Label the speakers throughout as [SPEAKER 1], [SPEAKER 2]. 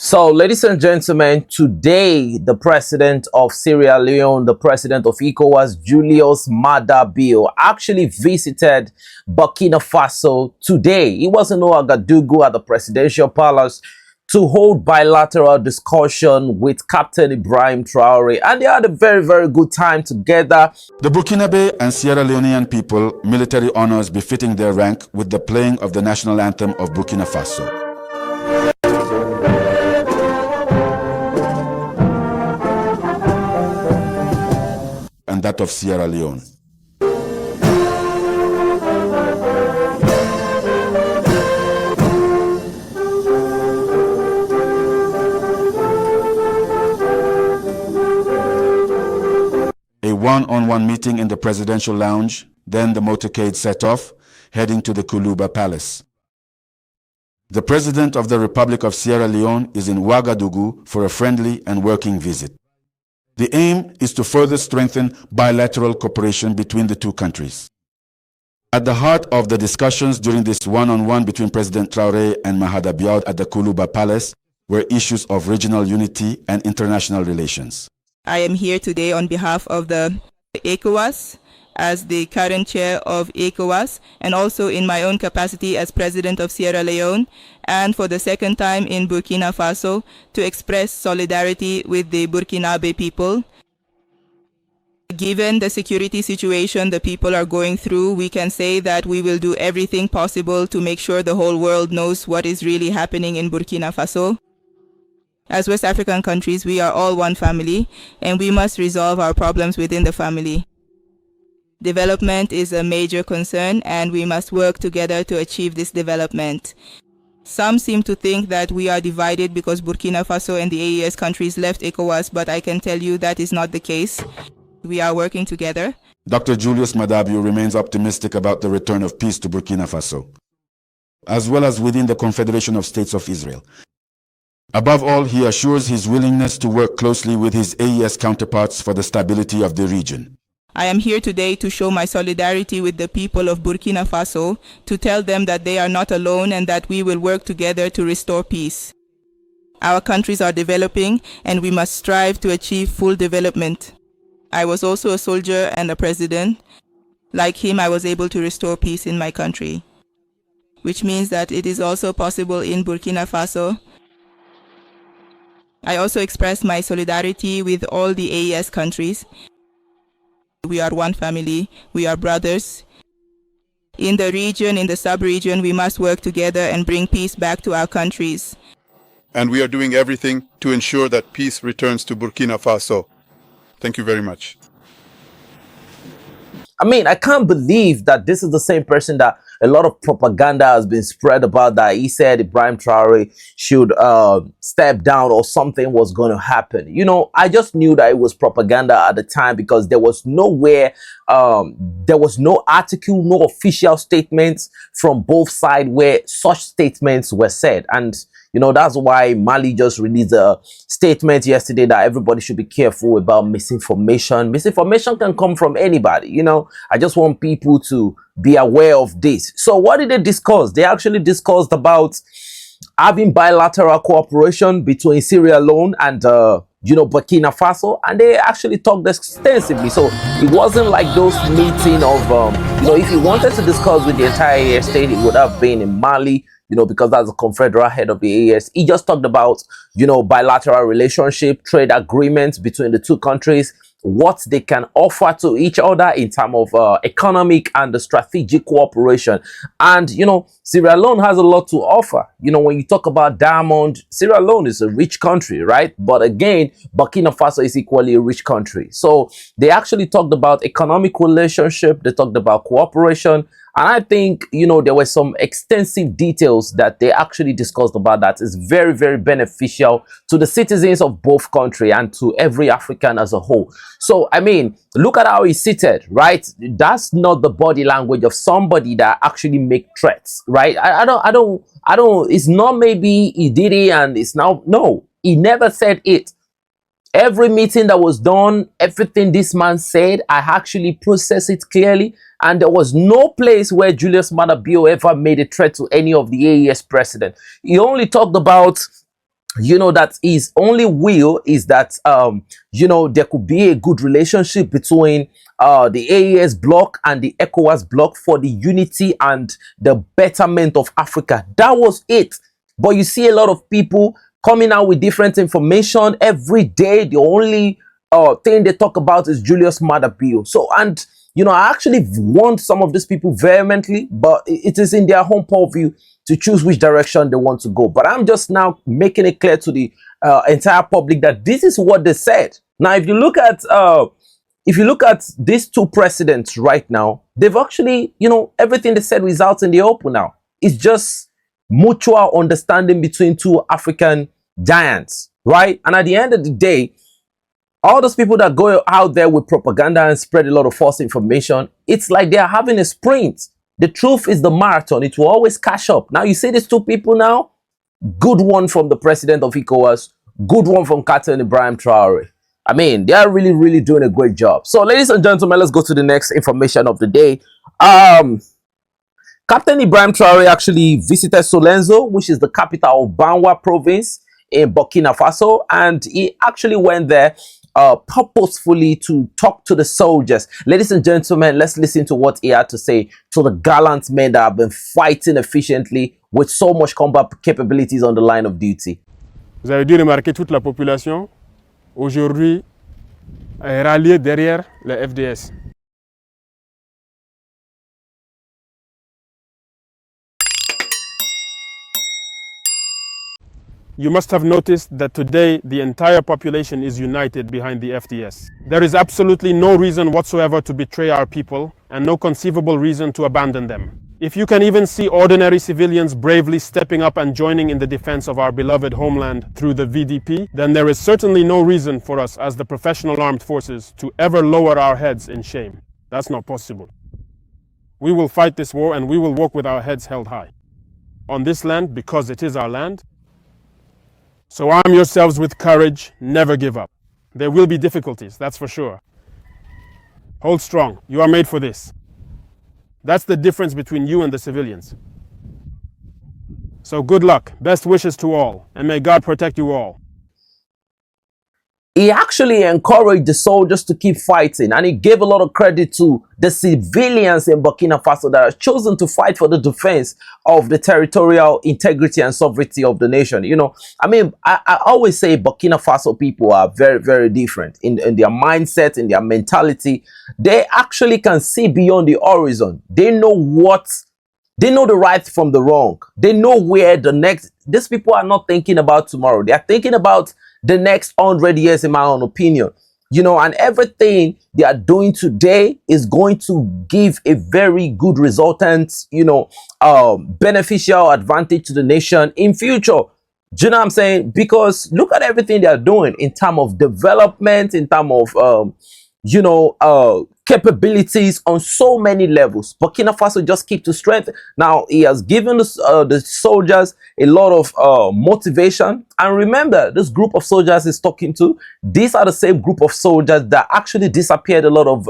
[SPEAKER 1] So, ladies and gentlemen, today the president of Sierra Leone, the president of ECOWAS, Julius Maada Bio, actually visited Burkina Faso today. He was in Ouagadougou at the presidential palace to hold bilateral discussion with Captain Ibrahim Traore, and they had a very, very good time together.
[SPEAKER 2] The Burkinabe and Sierra Leonean people military honors befitting their rank with the playing of the national anthem of Burkina Faso. And that of Sierra Leone. A one-on-one meeting in the presidential lounge, then the motorcade set off, heading to the Kuluba Palace. The President of the Republic of Sierra Leone is in Ouagadougou for a friendly and working visit. The aim is to further strengthen bilateral cooperation between the two countries. At the heart of the discussions during this one-on-one between President Traoré and Maada Bio at the Kuluba Palace were issues of regional unity and international relations.
[SPEAKER 3] I am here today on behalf of the ECOWAS as the current chair of ECOWAS, and also in my own capacity as president of Sierra Leone, and for the second time in Burkina Faso to express solidarity with the Burkinabe people. Given the security situation the people are going through, we can say that we will do everything possible to make sure the whole world knows what is really happening in Burkina Faso. As West African countries, we are all one family, and we must resolve our problems within the family. Development is a major concern, and we must work together to achieve this development. Some seem to think that we are divided because Burkina Faso and the AES countries left ECOWAS, but I can tell you that is not the case. We are working together.
[SPEAKER 2] Dr. Julius Maada Bio remains optimistic about the return of peace to Burkina Faso, as well as within the Confederation of States of Israel. Above all, he assures his willingness to work closely with his AES counterparts for the stability of the region.
[SPEAKER 3] I am here today to show my solidarity with the people of Burkina Faso, to tell them that they are not alone and that we will work together to restore peace. Our countries are developing, and we must strive to achieve full development. I was also a soldier and a president. Like him, I was able to restore peace in my country, which means that it is also possible in Burkina Faso. I also express my solidarity with all the AES countries. We are one family, we are brothers. In the region, in the sub-region, we must work together and bring peace back to our countries.
[SPEAKER 4] And we are doing everything to ensure that peace returns to Burkina Faso. Thank you very much.
[SPEAKER 1] I mean, I can't believe that this is the same person that a lot of propaganda has been spread about, that he said Ibrahim Traore should step down or something was going to happen. You know, I just knew that it was propaganda at the time because there was nowhere, there was no article, no official statements from both sides where such statements were said. And you know, that's why Mali just released a statement yesterday that everybody should be careful about misinformation. Misinformation can come from anybody, you know. I just want people to be aware of this. So what did they discuss? They actually discussed about having bilateral cooperation between Sierra Leone and, you know, Burkina Faso. And they actually talked extensively. So it wasn't like those meeting of, you know, if you wanted to discuss with the entire state, it would have been in Mali, you know, because that's the confederal head of the AES. He just talked about, you know, bilateral relationship, trade agreements between the two countries, what they can offer to each other in terms of economic and strategic cooperation. And, you know, Sierra Leone has a lot to offer. You know, when you talk about diamond, Sierra Leone is a rich country, right? But again, Burkina Faso is equally a rich country. So they actually talked about economic relationship. They talked about cooperation. And I think, you know, there were some extensive details that they actually discussed about that is very, very beneficial to the citizens of both countries and to every African as a whole. So, I mean, look at how he's seated, right? That's not the body language of somebody that actually make threats, right? I don't, it's not maybe he did it and it's now, no, he never said it. Every meeting that was done, everything this man said, I actually processed it clearly. And there was no place where Julius Maada Bio ever made a threat to any of the AES president. He only talked about that his only will is that there could be a good relationship between the AES bloc and the ECOWAS bloc for the unity and the betterment of Africa. That was it. But you see a lot of people coming out with different information every day. The only thing they talk about is Julius Maada Bio. So, and I actually want some of these people vehemently, but it is in their home purview to choose which direction they want to go. But I'm just now making it clear to the entire public that this is what they said. Now, if you look at these two presidents right now, they've actually, everything they said is out in the open now. It's just mutual understanding between two African giants, right? And at the end of the day, all those people that go out there with propaganda and spread a lot of false information, it's like they're having a sprint. The truth is the marathon. It will always catch up. Now, you see these two people now? Good one from the president of ECOWAS. Good one from Captain Ibrahim Traore. I mean, they are really, really doing a great job. So, ladies and gentlemen, let's go to the next information of the day. Captain Ibrahim Traore actually visited Solenzo, which is the capital of Banwa province in Burkina Faso. And he actually went there purposefully to talk to the soldiers. Ladies and gentlemen, let's listen to what he had to say to the gallant men that have been fighting efficiently with so much combat capabilities on the line of duty.
[SPEAKER 5] Vous avez dû remarquer toute la population aujourd'hui est ralliée derrière le FDS. You must have noticed that today the entire population is united behind the FDS. There is absolutely no reason whatsoever to betray our people and no conceivable reason to abandon them. If you can even see ordinary civilians bravely stepping up and joining in the defense of our beloved homeland through the VDP, then there is certainly no reason for us as the professional armed forces to ever lower our heads in shame. That's not possible. We will fight this war and we will walk with our heads held high. On this land, because it is our land. So arm yourselves with courage, never give up. There will be difficulties, that's for sure. Hold strong, you are made for this. That's the difference between you and the civilians. So good luck, best wishes to all, and may God protect you all.
[SPEAKER 1] He actually encouraged the soldiers to keep fighting, and he gave a lot of credit to the civilians in Burkina Faso that have chosen to fight for the defense of the territorial integrity and sovereignty of the nation. I mean, I always say Burkina Faso people are very, very different in their mindset, in their mentality. They actually can see beyond the horizon. They know the right from the wrong. They know where these people are not thinking about tomorrow. They are thinking about the next 100 years, in my own opinion. And everything they are doing today is going to give a very good resultant, beneficial advantage to the nation in future. Do you know what I'm saying? Because look at everything they are doing in terms of development, in terms of, capabilities on so many levels. Burkina Faso just keep to strength. Now, he has given the soldiers a lot of motivation. And remember, this group of soldiers he's talking to, these are the same group of soldiers that actually disappeared a lot of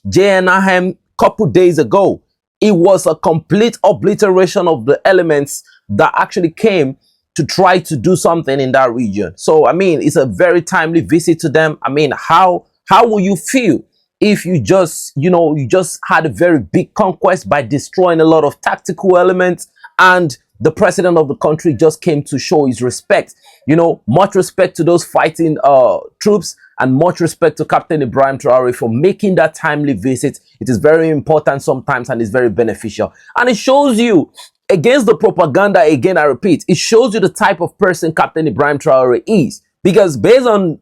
[SPEAKER 1] JNIM couple days ago. It was a complete obliteration of the elements that actually came to try to do something in that region. So, I mean, it's a very timely visit to them. I mean, how will you feel if you just had a very big conquest by destroying a lot of tactical elements, and the president of the country just came to show his respect? Much respect to those fighting troops, and much respect to Captain Ibrahim Traore for making that timely visit. It is very important sometimes, and it's very beneficial. And it shows you, against the propaganda, again, I repeat, it shows you the type of person Captain Ibrahim Traore is. Because based on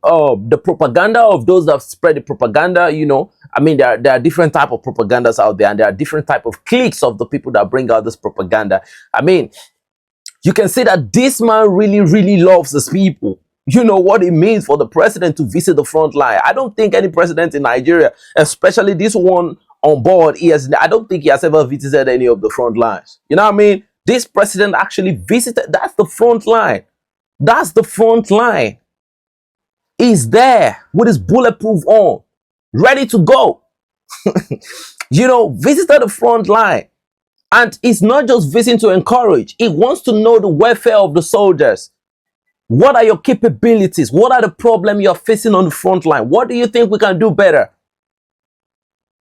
[SPEAKER 1] the propaganda of those that spread the propaganda, I mean, there are different type of propagandas out there, and there are different type of cliques of the people that bring out this propaganda. I mean, you can see that this man really, really loves his people. You know what it means for the president to visit the front line. I don't think any president in Nigeria, especially this one on board, I don't think he has ever visited any of the front lines. You know what I mean? This president actually visited. That's the front line. That's the front line. He's there with his bulletproof on, ready to go. Visited the front line. And it's not just visiting to encourage. He wants to know the welfare of the soldiers. What are your capabilities? What are the problems you're facing on the front line? What do you think we can do better?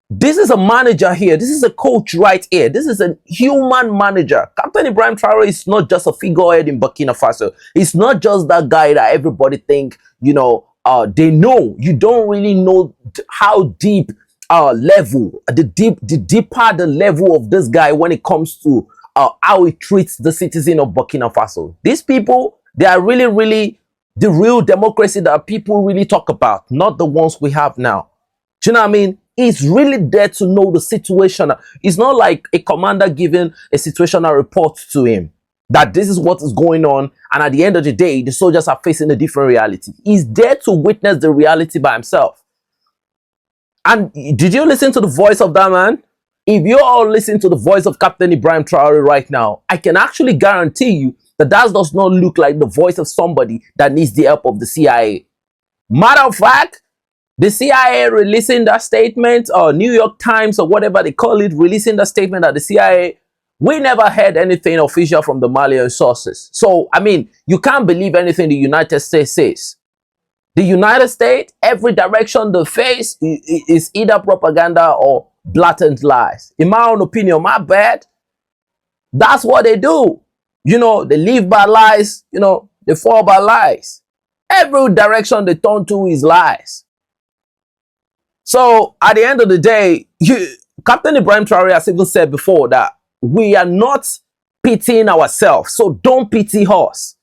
[SPEAKER 1] This is a manager here. This is a coach right here. This is a human manager. Captain Ibrahim Traore is not just a figurehead in Burkina Faso. It's not just that guy that everybody think, you know, they know. You don't really know how deep the deeper the level of this guy when it comes to how he treats the citizen of Burkina Faso. These people, they are really, really the real democracy that people really talk about, not the ones we have now. Do you know what I mean? He's really there to know the situation. It's not like a commander giving a situational report to him that this is what is going on, and at the end of the day, the soldiers are facing a different reality. He's there to witness the reality by himself. And did you listen to the voice of that man? If you all listen to the voice of Captain Ibrahim Traore right now, I can actually guarantee you that that does not look like the voice of somebody that needs the help of the CIA. Matter of fact, the CIA releasing that statement, or New York Times or whatever they call it, releasing the statement that the CIA, we never heard anything official from the Malian sources. So, I mean, you can't believe anything the United States says. The United States, every direction they face is either propaganda or blatant lies. In my own opinion, my bad, that's what they do. You know, they live by lies, you know, they fall by lies. Every direction they turn to is lies. So at the end of the day, Captain Ibrahim Traore has even said before that we are not pitying ourselves. So don't pity us.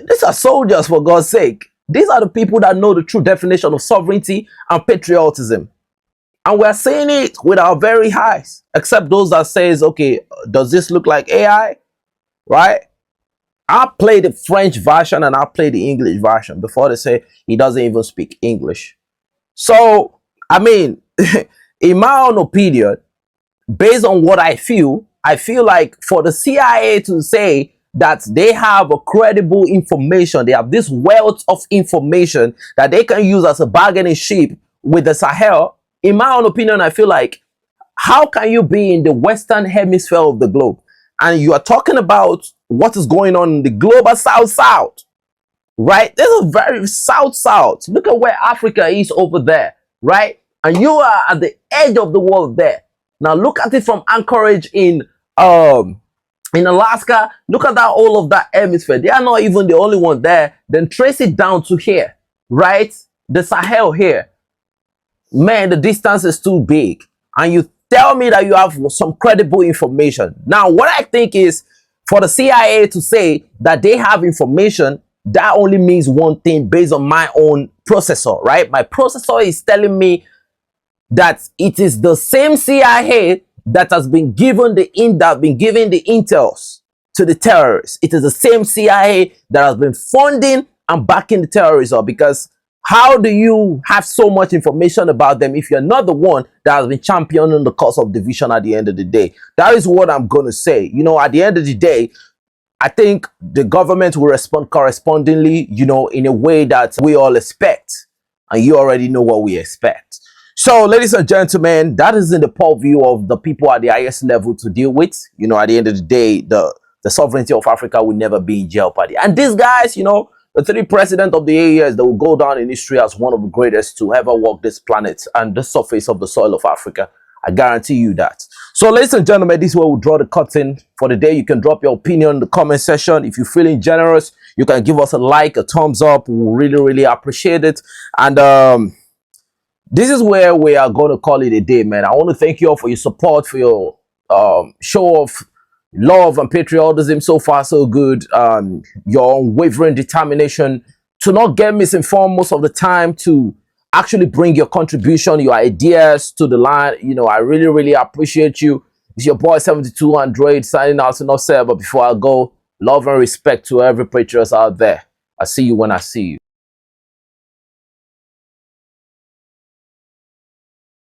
[SPEAKER 1] These are soldiers, for God's sake. These are the people that know the true definition of sovereignty and patriotism. And we're saying it with our very eyes, except those that says, okay, does this look like AI? Right? I play the French version and I play the English version before they say he doesn't even speak English. So, I mean, in my own opinion, based on what I feel like for the CIA to say that they have a credible information, they have this wealth of information that they can use as a bargaining chip with the Sahel, in my own opinion, I feel like, how can you be in the Western hemisphere of the globe and you are talking about what is going on in the global South-South, right? This is very South-South. Look at where Africa is over there. Right? And you are at the edge of the world there. Now look at it from Anchorage in Alaska. Look at that, all of that hemisphere. They are not even the only one there. Then trace it down to here, right? The Sahel here. Man, the distance is too big. And you tell me that you have some credible information. Now, what I think is for the CIA to say that they have information, that only means one thing based on my own processor, right? My processor is telling me that it is the same CIA that has been given the intels to the terrorists. It is the same CIA that has been funding and backing the terrorists up, because how do you have so much information about them if you're not the one that has been championing the cause of division at the end of the day? That is what I'm going to say. You know, at the end of the day, I think the government will respond correspondingly, you know, in a way that we all expect. And you already know what we expect. So, ladies and gentlemen, that is in the purview of the people at the highest level to deal with. You know, at the end of the day, the sovereignty of Africa will never be in jeopardy. And these guys, you know, the three presidents of the AES, they will go down in history as one of the greatest to ever walk this planet and the surface of the soil of Africa. I guarantee you that. So, ladies and gentlemen, this is where we'll draw the curtain for the day. You can drop your opinion in the comment section. If you're feeling generous, you can give us a like, a thumbs up. We'll really, really appreciate it. And this is where we are going to call it a day, man. I want to thank you all for your support, for your show of love and patriotism. So far, so good. Your unwavering determination to not get misinformed most of the time, to actually bring your contribution, your ideas to the line. You know, I really, really appreciate you. It's your boy 72 Android signing out. Enough said, but before I go, love and respect to every patriot out there. I see you when I see you.